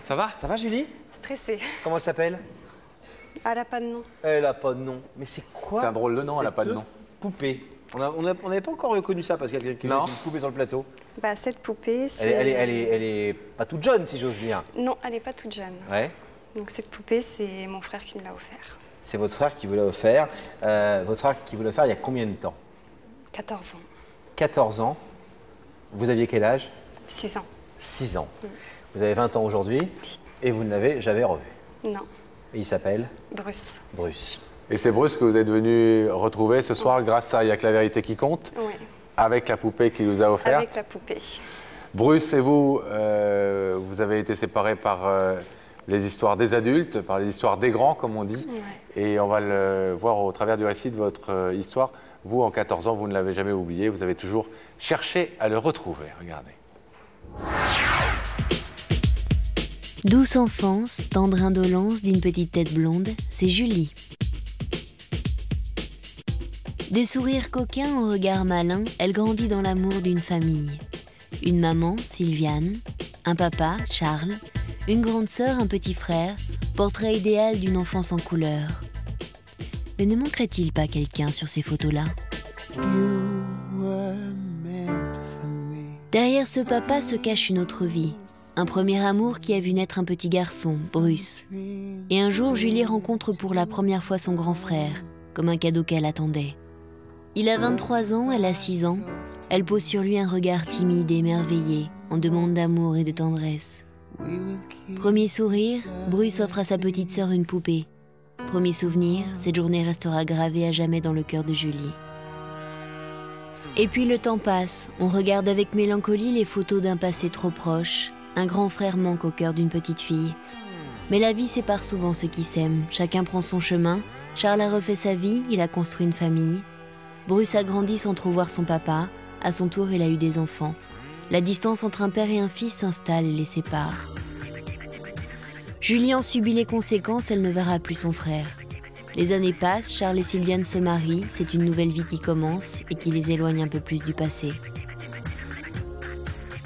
Ça va? Ça va, Julie? Stressée. Comment elle s'appelle? Elle n'a pas de nom. Elle a pas de nom. Mais c'est quoi? C'est un drôle de nom, elle a pas de nom. Poupée. On n'avait pas encore reconnu ça parce qu'il y a quelqu'un qui a une poupée sur le plateau. Bah, cette poupée, c'est... Elle est pas toute jeune, si j'ose dire. Non, elle n'est pas toute jeune. Ouais. Donc cette poupée, c'est mon frère qui me l'a offert. C'est votre frère qui vous l'a offert. Votre frère qui vous l'a offert il y a combien de temps? 14 ans. 14 ans. Vous aviez quel âge? 6 ans. 6 ans. Vous avez 20 ans aujourd'hui et vous ne l'avez jamais revu. Non. Et il s'appelle? Bruce. Bruce. Et c'est Bruce que vous êtes venu retrouver ce soir grâce à Il y a que la vérité qui compte, Oui. avec la poupée qu'il vous a offerte. Avec la poupée. Bruce et vous, vous avez été séparés par les histoires des adultes, par les histoires des grands, comme on dit. Ouais. Et on va le voir au travers du récit de votre histoire. Vous, en 14 ans, vous ne l'avez jamais oublié. Vous avez toujours cherché à le retrouver. Regardez. Douce enfance, tendre indolence d'une petite tête blonde, c'est Julie. De sourire coquin au regard malin, elle grandit dans l'amour d'une famille. Une maman, Sylviane, un papa, Charles, une grande sœur, un petit frère, portrait idéal d'une enfance en couleur. Mais ne manquerait-il pas quelqu'un sur ces photos-là? Derrière ce papa se cache une autre vie. Un premier amour qui a vu naître un petit garçon, Bruce. Et un jour, Julie rencontre pour la première fois son grand frère, comme un cadeau qu'elle attendait. Il a 23 ans, elle a 6 ans. Elle pose sur lui un regard timide et émerveillé, en demande d'amour et de tendresse. Premier sourire, Bruce offre à sa petite sœur une poupée. Premier souvenir, cette journée restera gravée à jamais dans le cœur de Julie. Et puis le temps passe, on regarde avec mélancolie les photos d'un passé trop proche. Un grand frère manque au cœur d'une petite fille. Mais la vie sépare souvent ceux qui s'aiment. Chacun prend son chemin. Charles a refait sa vie, il a construit une famille. Bruce a grandi sans trop voir son papa. À son tour, il a eu des enfants. La distance entre un père et un fils s'installe et les sépare. Julie en subit les conséquences, elle ne verra plus son frère. Les années passent, Charles et Sylviane se marient. C'est une nouvelle vie qui commence et qui les éloigne un peu plus du passé.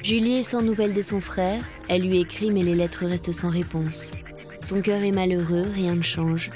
Julie est sans nouvelles de son frère, elle lui écrit mais les lettres restent sans réponse. Son cœur est malheureux, rien ne change.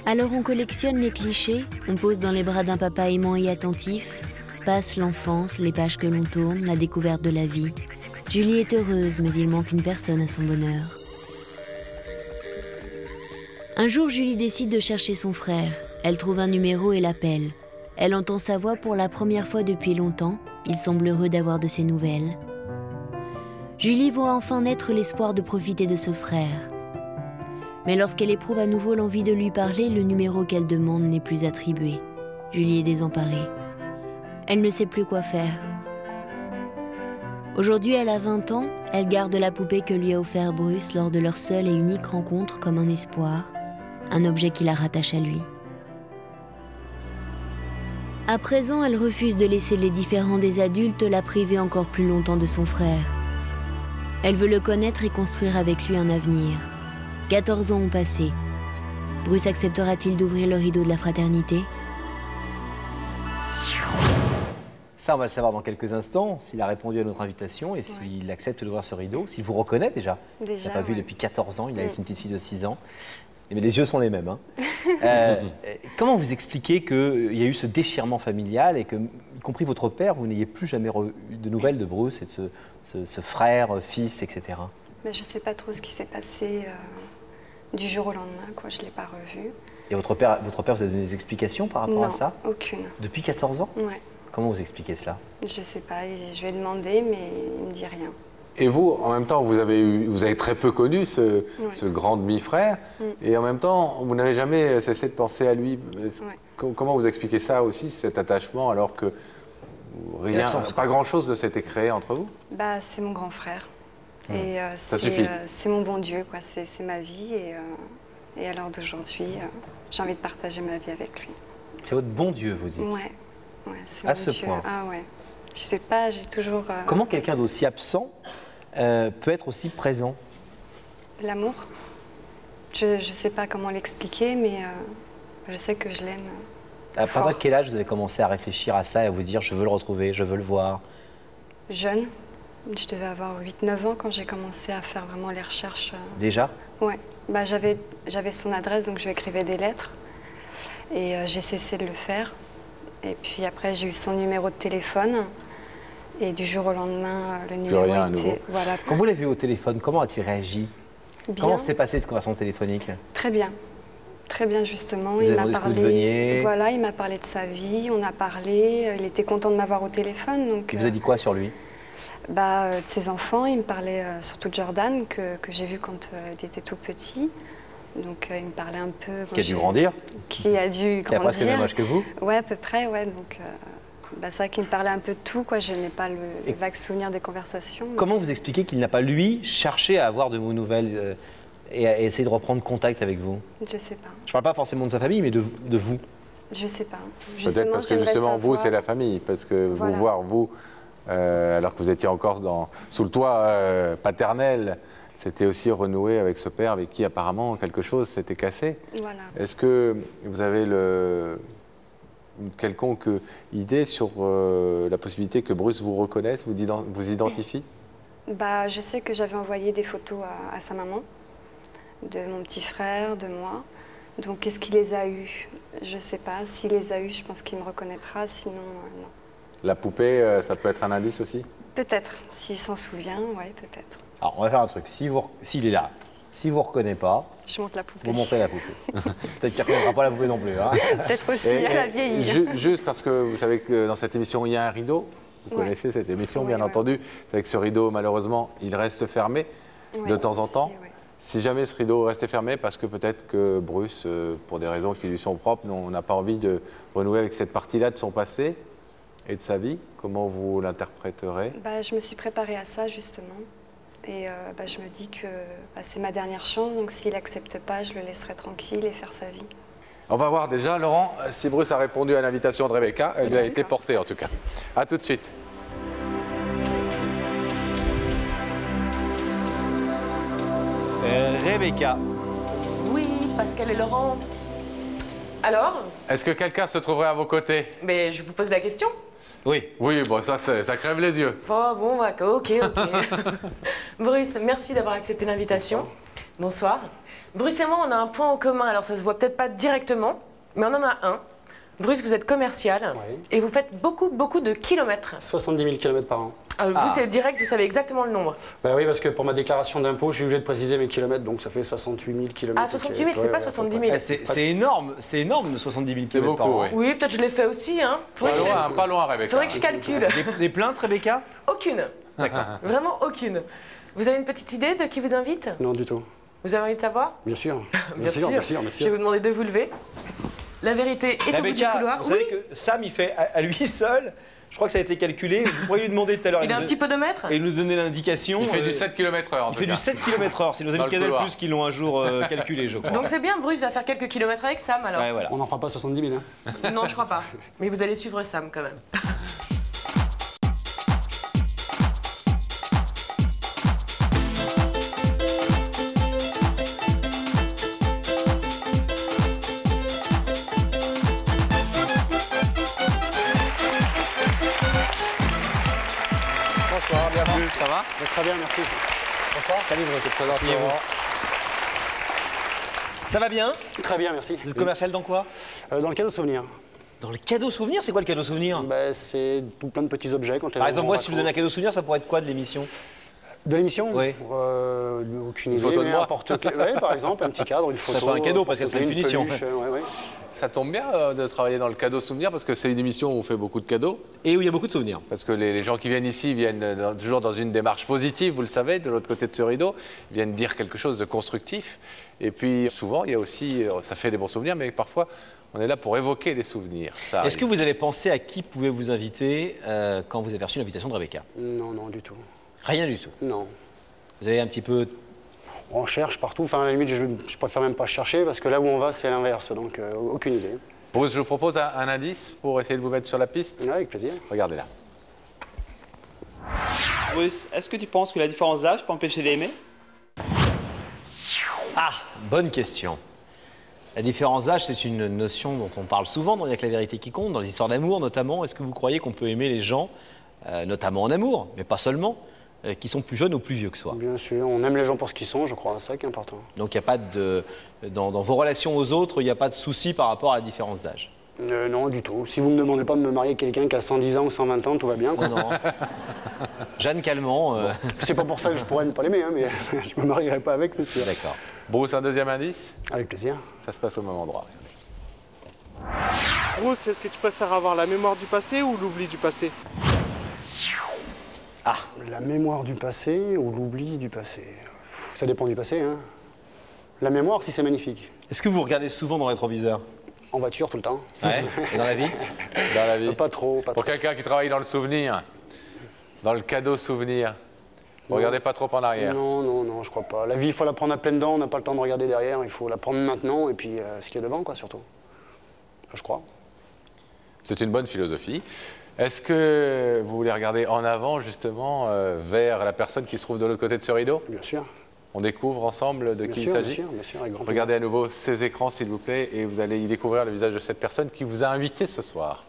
Alors on collectionne les clichés, on pose dans les bras d'un papa aimant et attentif, passe l'enfance, les pages que l'on tourne, la découverte de la vie. Julie est heureuse mais il manque une personne à son bonheur. Un jour Julie décide de chercher son frère, elle trouve un numéro et l'appelle. Elle entend sa voix pour la première fois depuis longtemps. Il semble heureux d'avoir de ses nouvelles. Julie voit enfin naître l'espoir de profiter de ce frère. Mais lorsqu'elle éprouve à nouveau l'envie de lui parler, le numéro qu'elle demande n'est plus attribué. Julie est désemparée. Elle ne sait plus quoi faire. Aujourd'hui, elle a 20 ans. Elle garde la poupée que lui a offert Bruce lors de leur seule et unique rencontre comme un espoir, un objet qui la rattache à lui. À présent, elle refuse de laisser les différends des adultes la priver encore plus longtemps de son frère. Elle veut le connaître et construire avec lui un avenir. 14 ans ont passé. Bruce acceptera-t-il d'ouvrir le rideau de la fraternité? Ça, on va le savoir dans quelques instants, s'il a répondu à notre invitation et s'il accepte d'ouvrir ce rideau, s'il vous reconnaît déjà. Il n'a pas vu depuis 14 ans, il a laissé une petite fille de 6 ans. Mais les yeux sont les mêmes. Hein. Comment vous expliquez qu'il y a eu ce déchirement familial et que, y compris votre père, vous n'ayez plus jamais eu de nouvelles de Bruce et de ce frère, fils, etc. Mais je ne sais pas trop ce qui s'est passé du jour au lendemain, quoi. Je ne l'ai pas revu. Et votre père vous a donné des explications par rapport à ça? Non, aucune. Depuis 14 ans? Ouais. Comment vous expliquez cela? Je ne sais pas, je lui ai demandé, mais il ne me dit rien. Et vous, en même temps, vous avez très peu connu ce grand demi-frère, et en même temps, vous n'avez jamais cessé de penser à lui. Comment vous expliquez ça aussi, cet attachement, alors que pas grand-chose ne s'était créé entre vous? Bah, c'est mon grand frère. Et ça suffit. C'est mon bon Dieu, quoi. C'est ma vie, et à l'heure d'aujourd'hui, j'ai envie de partager ma vie avec lui. C'est votre bon Dieu, vous dites? Ouais, c'est à ce point. Ah ouais. Je sais pas, j'ai toujours... Comment quelqu'un d'aussi absent peut être aussi présent? L'amour. Je sais pas comment l'expliquer, mais je sais que je l'aime. À partir de quel âge vous avez commencé à réfléchir à ça et à vous dire je veux le retrouver, je veux le voir? Jeune. Je devais avoir 8-9 ans quand j'ai commencé à faire vraiment les recherches. Déjà? Ouais. Bah, j'avais son adresse, donc je lui écrivais des lettres. Et j'ai cessé de le faire. Et puis après, j'ai eu son numéro de téléphone. Et du jour au lendemain, le numéro était... Voilà. Quand vous l'avez vu au téléphone, comment a-t-il réagi? Bien. Comment s'est passée cette conversation téléphonique? Très bien. Très bien, justement. Il m'a parlé. Voilà, il m'a parlé de sa vie, on a parlé. Il était content de m'avoir au téléphone. Donc, il vous a dit quoi sur lui? De ses enfants. Il me parlait surtout de Jordan, que j'ai vu quand il était tout petit. Donc il me parlait un peu... Qui a dû grandir? Qui a dû grandir. Qui a presque le même âge que vous? Ouais, à peu près, ouais. Donc c'est vrai qu'il me parlait un peu de tout, quoi. Je n'ai pas le vague souvenir des conversations. Mais... Comment vous expliquez qu'il n'a pas, lui, cherché à avoir de vos nouvelles et à essayer de reprendre contact avec vous? Je sais pas. Je parle pas forcément de sa famille, mais de vous. Je sais pas. Peut-être parce que justement, vous, c'est la famille. Parce que vous voir, vous, alors que vous étiez encore sous le toit paternel, c'était aussi renouer avec ce père avec qui apparemment quelque chose s'était cassé. Voilà. Est-ce que vous avez une quelconque idée sur la possibilité que Bruce vous reconnaisse, vous identifie? Je sais que j'avais envoyé des photos à sa maman, de mon petit frère, de moi. Donc est-ce qu'il les a eus? Je ne sais pas. S'il les a eus, je pense qu'il me reconnaîtra, sinon non. La poupée, ça peut être un indice aussi? Peut-être. S'il s'en souvient, oui, peut-être. Alors, on va faire un truc. S'il est là, si vous ne reconnaissez pas, je monte la poupée. Vous montrez la poupée. Peut-être qu'il ne reconnaîtra pas la poupée non plus. Hein. Peut-être aussi, elle a vieilli. Juste parce que vous savez que dans cette émission, il y a un rideau. Vous connaissez cette émission, bien entendu. Vous savez que ce rideau, malheureusement, il reste fermé de temps en temps. Si jamais ce rideau restait fermé, parce que peut-être que Bruce, pour des raisons qui lui sont propres, n'a pas envie de renouer avec cette partie-là de son passé et de sa vie, comment vous l'interpréterez? Je me suis préparée à ça, justement. Et je me dis que c'est ma dernière chance, donc s'il n'accepte pas, je le laisserai tranquille et faire sa vie. On va voir déjà, Laurent, si Bruce a répondu à l'invitation de Rebecca. Elle lui a été portée, en tout cas. À tout de suite. Rebecca. Oui, Pascal et Laurent. Alors? Est-ce que quelqu'un se trouverait à vos côtés? Mais je vous pose la question. Oui. Oui, bon, ça crève les yeux. Oh, bon, ok. Bruce, merci d'avoir accepté l'invitation. Bonsoir. Bruce et moi, on a un point en commun, alors ça se voit peut-être pas directement, mais on en a un. Bruce, vous êtes commercial et vous faites beaucoup de kilomètres. 70 000 km par an. Vous, c'est direct, vous savez exactement le nombre. Oui, parce que pour ma déclaration d'impôt, je suis obligé de préciser mes kilomètres, donc ça fait 68 000 km. Ah, 68 000, c'est pas 70 000. C'est énorme, de 70 000 km par an. Oui, peut-être je l'ai fait aussi. Hein. Pas loin, Rebecca. Faudrait que je calcule. Des plaintes, Rebecca? Aucune. D'accord. Vraiment aucune. Vous avez une petite idée de qui vous invite? Non, du tout. Vous avez envie de savoir? Bien sûr. Bien sûr. Je vais vous demander de vous lever. La vérité est au bout du couloir. Vous savez que Sam, il fait à lui seul, je crois que ça a été calculé, vous pourriez lui demander tout à l'heure. Il a un petit podomètre? Et nous donner l'indication. Il fait du 7 km/h en tout cas. Il fait du 7 km/h, c'est nos amis Canal Plus qui l'ont un jour calculé, je crois. Donc c'est bien, Bruce va faire quelques kilomètres avec Sam alors. Ouais, voilà. On n'en fera pas 70 000, hein? Non, je crois pas. Mais vous allez suivre Sam quand même. Bonsoir, bienvenue, ça va? Très bien, merci. Bonsoir. Salut Bruce. Asseyez-vous. Ça va bien? Très bien, merci. Vous êtes commercial dans quoi? Dans le cadeau souvenir. Dans le cadeau souvenir? C'est quoi le cadeau souvenir? C'est tout plein de petits objets. Par exemple, moi, si je vous donne un cadeau souvenir, ça pourrait être quoi de l'émission? De l'émission? Oui. Aucune idée. Une photo de moi? Oui, par exemple, un petit cadre, une photo. C'est pas un cadeau parce que c'est une punition. Ça tombe bien de travailler dans le cadeau souvenir parce que c'est une émission où on fait beaucoup de cadeaux. Et où il y a beaucoup de souvenirs. Parce que les gens qui viennent ici viennent toujours dans une démarche positive, vous le savez, de l'autre côté de ce rideau. Ils viennent dire quelque chose de constructif. Et puis souvent, il y a aussi, ça fait des bons souvenirs, mais parfois, on est là pour évoquer des souvenirs. Est-ce que vous avez pensé à qui pouvait vous inviter quand vous avez reçu l'invitation de Rebecca? Non, non, du tout. Rien du tout? Non. Vous avez un petit peu... On cherche partout, enfin à la limite je préfère même pas chercher parce que là où on va c'est l'inverse, donc aucune idée. Bruce, je vous propose un indice pour essayer de vous mettre sur la piste. Ouais, avec plaisir. Regardez là. Bruce, est-ce que tu penses que la différence d'âge peut empêcher d'aimer? Ah, bonne question. La différence d'âge, c'est une notion dont on parle souvent dans Il n'y a que la vérité qui compte, dans les histoires d'amour notamment. Est-ce que vous croyez qu'on peut aimer les gens, notamment en amour, mais pas seulement, qui sont plus jeunes ou plus vieux que soi. Bien sûr, on aime les gens pour ce qu'ils sont, je crois, c'est ça qui est important. Donc il n'y a pas de... Dans vos relations aux autres, il n'y a pas de souci par rapport à la différence d'âge? Non, du tout. Si vous ne me demandez pas de me marier avec quelqu'un qui a 110 ans ou 120 ans, tout va bien, quoi. Non, non. Jeanne Calment... C'est pas pour ça que je pourrais ne pas l'aimer, hein, mais je me marierai pas avec, c'est sûr. D'accord. Bruce, un deuxième indice? Avec plaisir. Ça se passe au même endroit. Bruce, est-ce que tu préfères avoir la mémoire du passé ou l'oubli du passé? Ah, la mémoire du passé ou l'oubli du passé? Ça dépend du passé, hein. La mémoire, si c'est magnifique. Est-ce que vous regardez souvent dans le rétroviseur? En voiture, tout le temps. Ouais. Et dans la vie? Dans la vie. Pas trop, pas trop. Pour quelqu'un qui travaille dans le souvenir, dans le cadeau souvenir, vous regardez pas trop en arrière. Non, non, non, je crois pas. La vie, il faut la prendre à pleines dents, on n'a pas le temps de regarder derrière, il faut la prendre maintenant et puis ce qu'il y a devant, quoi, surtout. Je crois. C'est une bonne philosophie. Est-ce que vous voulez regarder en avant, justement, vers la personne qui se trouve de l'autre côté de ce rideau? Bien sûr. On découvre ensemble de qui il Bien s'agit? sûr, bien sûr, avec grand Regardez à nouveau ces écrans, s'il vous plaît, et vous allez y découvrir le visage de cette personne qui vous a invité ce soir.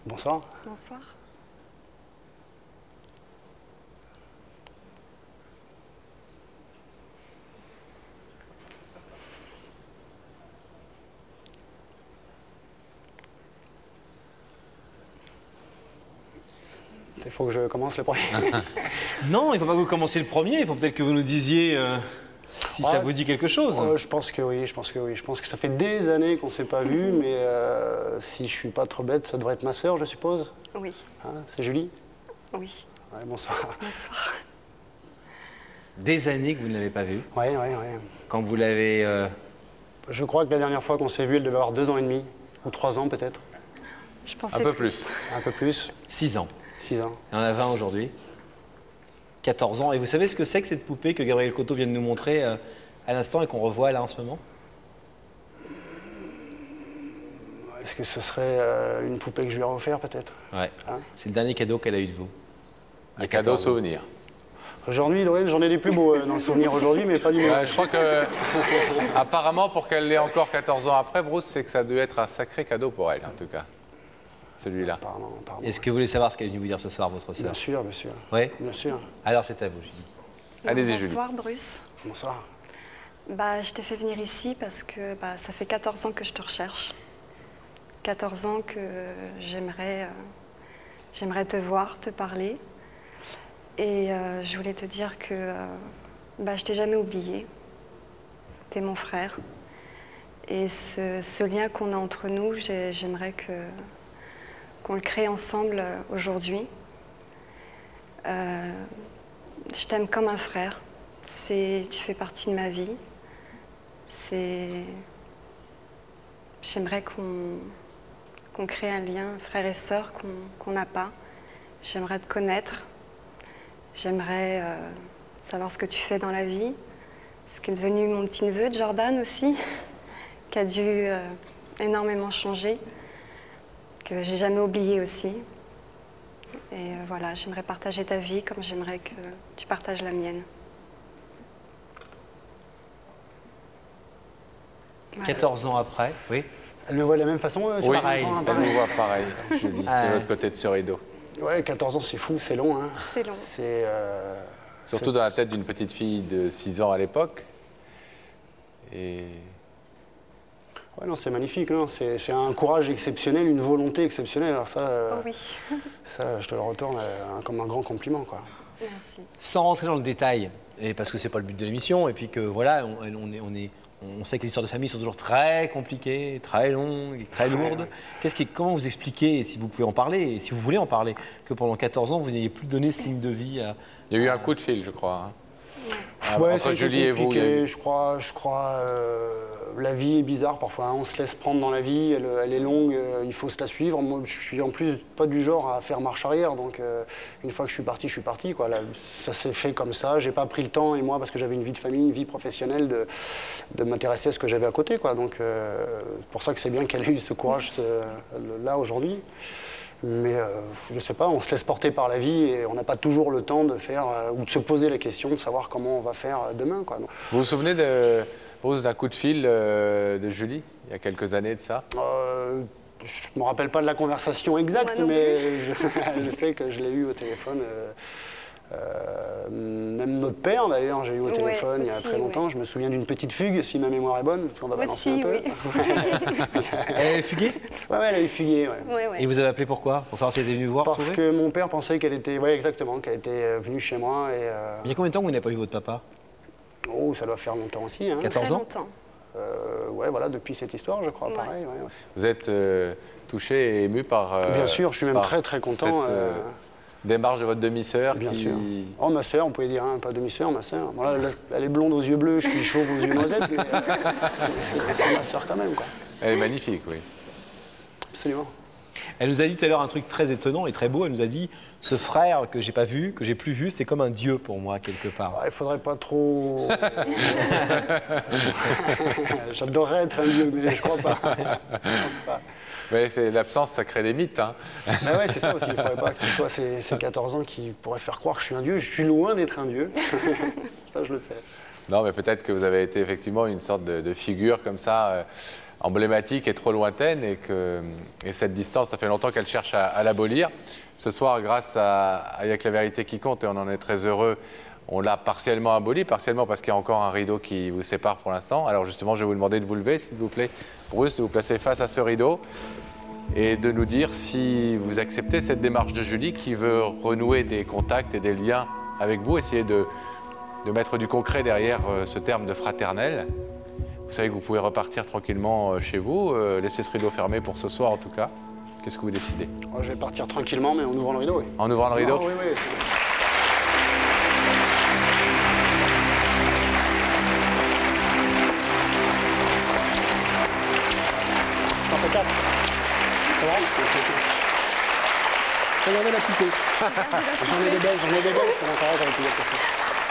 Bonsoir. Bonsoir. Il faut que je commence le premier. Non, il ne faut pas que vous commenciez le premier, il faut peut-être que vous nous disiez si ça vous dit quelque chose. Je pense que oui, je pense que oui. Je pense que ça fait des années qu'on ne s'est pas vu, mais si je suis pas trop bête, ça devrait être ma sœur, je suppose. Oui. Hein, c'est Julie? Oui. Ouais, bonsoir. Bonsoir. Des années que vous ne l'avez pas vue. Oui. Quand vous l'avez... Je crois que la dernière fois qu'on s'est vu, elle devait avoir 2 ans et demi, ou 3 ans peut-être. Je pensais Un peu plus. Un peu plus. 6 ans. 6 ans. Il en a 20 aujourd'hui. 14 ans. Et vous savez ce que c'est que cette poupée que Gabriel Coteau vient de nous montrer à l'instant et qu'on revoit là en ce moment? Est-ce que ce serait une poupée que je lui ai offert peut-être? Ouais. Hein? C'est le dernier cadeau qu'elle a eu de vous. Un cadeau souvenir. Aujourd'hui, Lorraine, j'en ai des plus beaux dans le souvenir aujourd'hui, mais pas du tout. Je crois que, apparemment, pour qu'elle l'ait encore 14 ans après, Bruce, c'est que ça doit être un sacré cadeau pour elle, en tout cas. Celui-là. Apparemment. Est-ce que vous voulez savoir ce qu'elle est venue vous dire ce soir, votre sœur? Bien sûr, bien sûr. Oui. Bien sûr. Alors c'est à vous, Julie. Allez-y, Julie. Bonsoir, Bruce. Bonsoir. Je t'ai fait venir ici parce que ça fait 14 ans que je te recherche. 14 ans que j'aimerais te voir, te parler. Et je voulais te dire que je t'ai jamais oublié. T'es mon frère. Et ce lien qu'on a entre nous, j'aimerais qu'on le crée ensemble aujourd'hui. Je t'aime comme un frère. Tu fais partie de ma vie. J'aimerais qu'on crée un lien frère et sœur qu'on n'a pas. J'aimerais te connaître. J'aimerais savoir ce que tu fais dans la vie. Ce qui est devenu mon petit-neveu, Jordan aussi, qui a dû énormément changer, que j'ai jamais oublié aussi. Et voilà, j'aimerais partager ta vie comme j'aimerais que tu partages la mienne. Voilà. 14 ans après, oui. Elle me voit de la même façon? Oui, pareil. elle nous voit pareil, Julie, de l'autre côté de ce rideau. Ouais, 14 ans, c'est fou, c'est long. Hein. C'est long. Surtout dans la tête d'une petite fille de 6 ans à l'époque. Et... Ouais, non, c'est magnifique. C'est un courage exceptionnel, une volonté exceptionnelle. Alors ça, Oh oui. ça, je te le retourne comme un grand compliment, quoi. Merci. Sans rentrer dans le détail, et parce que c'est pas le but de l'émission, et puis que voilà, on sait que les histoires de famille sont toujours très compliquées, très longues, très lourdes. Comment vous expliquez, si vous pouvez en parler, et si vous voulez en parler, que pendant 14 ans, vous n'ayez plus donné signe de vie à... Il y a eu un coup de fil, je crois. Hein. Ouais, Entre Julie et vous, il y a eu... Je crois, la vie est bizarre parfois. Hein. On se laisse prendre dans la vie, elle est longue, il faut se la suivre. Moi, je suis en plus pas du genre à faire marche arrière, donc une fois que je suis parti, quoi. Là, ça s'est fait comme ça. J'ai pas pris le temps, et moi, parce que j'avais une vie de famille, une vie professionnelle, de m'intéresser à ce que j'avais à côté, quoi. Donc, c'est pour ça que c'est bien qu'elle ait eu ce courage là aujourd'hui. Mais je sais pas, on se laisse porter par la vie et on n'a pas toujours le temps de faire ou de se poser la question de savoir comment on va faire demain, quoi. Donc, vous vous souvenez d'un coup de fil de Julie, il y a quelques années de ça? Je ne me rappelle pas de la conversation exacte, mais je sais que je l'ai eu au téléphone. Même notre père, d'ailleurs, j'ai eu au téléphone il y a très longtemps. Je me souviens d'une petite fugue, si ma mémoire est bonne. On va balancer un peu. Elle est fuguée? Ouais, elle a eu fugué. Et vous avez appelé pourquoi? Pour savoir si elle était venue vous voir? Parce que mon père pensait qu'elle était, exactement, qu'elle était venue chez moi. Et, il y a combien de temps que vous n'avez pas vu votre papa? Oh, ça doit faire longtemps aussi. Hein. 14 ans? Ouais, voilà, depuis cette histoire, je crois, pareil. Vous êtes touché et ému par... Bien sûr, je suis même très très content. Cette démarche de votre demi-sœur. Bien sûr. Oh, ma sœur, on pouvait dire, hein, pas demi-sœur, ma sœur. Voilà, elle est blonde aux yeux bleus, je suis chauve aux yeux noisettes, mais c'est ma sœur quand même, quoi. Elle est magnifique, oui. Absolument. Elle nous a dit tout à l'heure un truc très étonnant et très beau. Elle nous a dit, ce frère que j'ai pas vu, que j'ai plus vu, c'était comme un dieu pour moi, quelque part. Il faudrait pas trop... J'adorerais être un dieu, mais je crois pas. Je pense pas. Mais l'absence, ça crée des mythes. Hein. Ben ouais, c'est ça aussi. Il ne faudrait pas que ce soit ces 14 ans qui pourraient faire croire que je suis un dieu. Je suis loin d'être un dieu. Ça, je le sais. Non, mais peut-être que vous avez été effectivement une sorte de figure comme ça, emblématique et trop lointaine, et cette distance, ça fait longtemps qu'elle cherche à l'abolir. Ce soir, grâce à Il n'y a que la vérité qui compte, et on en est très heureux, on l'a partiellement aboli, partiellement parce qu'il y a encore un rideau qui vous sépare pour l'instant. Alors justement, je vais vous demander de vous lever, s'il vous plaît, Bruce, de vous placer face à ce rideau et de nous dire si vous acceptez cette démarche de Julie qui veut renouer des contacts et des liens avec vous, essayer de mettre du concret derrière ce terme de fraternel. Vous savez que vous pouvez repartir tranquillement chez vous, laisser ce rideau fermé pour ce soir en tout cas. Qu'est-ce que vous décidez? Je vais partir tranquillement, mais en ouvrant le rideau, oui. En ouvrant le rideau? Oui, oui. Je t'en fais 4. Ça va? Regardez la poupée. J'en ai des belles, c'est l'intérêt avec les passer.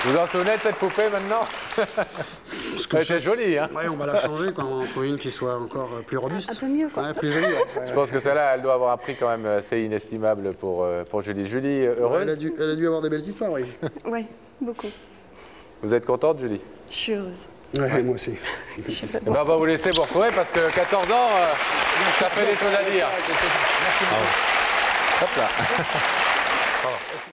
Vous en souvenez de cette poupée maintenant? Elle était jolie, hein? Oui, on va la changer quand on en trouve une qui soit encore plus robuste. Un peu mieux, quoi. Ouais, plus jolie. Je pense que celle-là, elle doit avoir un prix quand même assez inestimable pour Julie. Julie, heureuse? Elle a dû avoir des belles histoires, oui. Oui, beaucoup. Vous êtes contente, Julie? Je suis heureuse. Oui, moi aussi. On va vous laisser vous retrouver parce que 14 ans, ça fait des choses à dire. Merci beaucoup. Hop là.